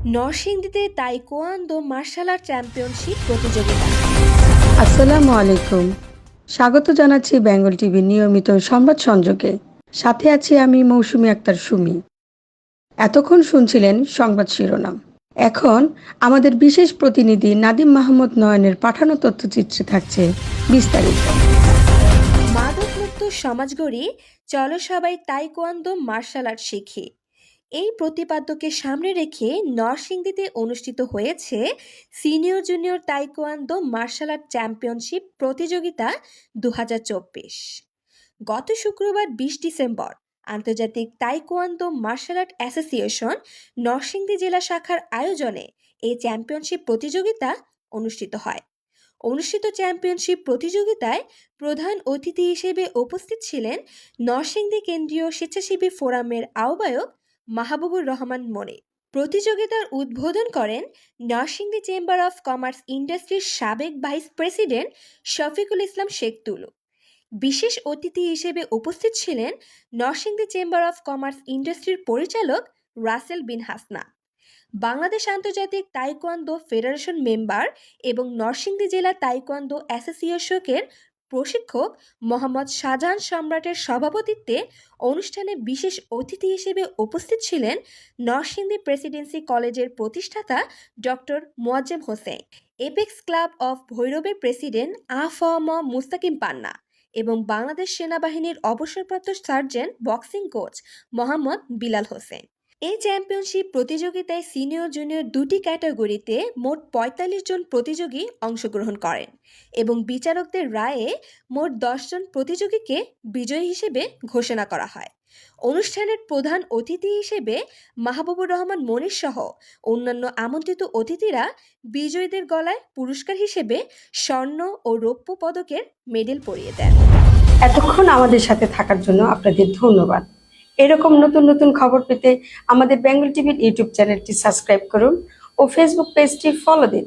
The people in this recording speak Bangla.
নরসিংদীতে তাইকোয়ান্দো মার্শাল আর্ট চ্যাম্পিয়নশিপ প্রতিযোগিতা। আসসালামু আলাইকুম। স্বাগত জানাচ্ছি বেঙ্গল টিভির নিয়মিত সংবাদ সংযোগে। সাথে আছি আমি মৌসুমী আক্তার সুমি। এতক্ষণ শুনছিলেন সংবাদ শিরোনাম। এখন আমাদের বিশেষ প্রতিনিধি নাদিম মাহমুদ নয়নের পাঠানো তথ্যচিত্রে থাকছে বিস্তারিত। মাদকমুক্ত সমাজ গড়ি, চলো সবাই তাইকোয়ান্দো মার্শাল আর্ট শিখি। এই প্রতিপাদ্যকে সামনে রেখে নরসিংদীতে অনুষ্ঠিত হয়েছে senior junior taekwondo martial art championship প্রতিযোগিতা 2024। গত শুক্রবার 20 ডিসেম্বর আন্তর্জাতিক taekwondo martial art association Narsingdi জেলা শাখার আয়োজনে এই চ্যাম্পিয়নশিপ প্রতিযোগিতা অনুষ্ঠিত হয়। অনুষ্ঠিত চ্যাম্পিয়নশিপ প্রতিযোগিতায় প্রধান অতিথি হিসেবে উপস্থিত ছিলেন নরসিংদী কেন্দ্রীয় স্বেচ্ছাসেবী ফোরামের আহ্বায়ক মাহবুবুর রহমান মনি। প্রতিযোগিতার উদ্বোধন করেন নরসিংদী চেম্বার অফ কমার্স ইন্ডাস্ট্রির সাবেক ভাইস প্রেসিডেন্ট শফিকুল ইসলাম শেখ তুলু। বিশেষ অতিথি হিসেবে উপস্থিত ছিলেন নরসিংদী চেম্বার অফ কমার্স ইন্ডাস্ট্রির পরিচালক রাসেল বিন হাসনা, বাংলাদেশ আন্তর্জাতিক তাইকোয়ান্দো ফেডারেশন মেম্বার এবং নরসিংদী জেলা তাইকোয়ান্দো অ্যাসোসিয়েশনের প্রশিক্ষক মোহাম্মদ শাহজাহান সম্রাটের সভাপতিত্বে অনুষ্ঠানে বিশেষ অতিথি হিসেবে উপস্থিত ছিলেন নরসিংদী প্রেসিডেন্সি কলেজের প্রতিষ্ঠাতা doctor Moazzem Hossain, apex club of ভৈরবের প্রেসিডেন্ট আ.ফ.ম. মুস্তাকিম পান্না এবং বাংলাদেশ সেনাবাহিনীর অবসরপ্রাপ্ত sergeant boxing coach Mohammad Bilal Hossain. এই চ্যাম্পিয়নশিপ প্রতিযোগিতায় সিনিয়র জুনিয়র দুটি ক্যাটাগরিতে মোট ৪৫ জন প্রতিযোগী অংশগ্রহণ করেন এবং বিচারকদের রায়ে মোট ১০ জন প্রতিযোগীকে বিজয়ী হিসেবে ঘোষণা করা হয়। অনুষ্ঠানের প্রধান অতিথি হিসেবে মাহবুবুর রহমান মনির সহ অন্যান্য আমন্ত্রিত অতিথিরা বিজয়ীদের গলায় পুরস্কার হিসেবে স্বর্ণ ও রৌপ্য পদকের মেডেল পরিয়ে দেন। এতক্ষণ আমাদের সাথে থাকার জন্য আপনাদের ধন্যবাদ। এরকম নতুন নতুন খবর পেতে আমাদের বেঙ্গল টিভির ইউটিউব চ্যানেলটি সাবস্ক্রাইব করুন ও ফেসবুক পেজটি ফলো দিন।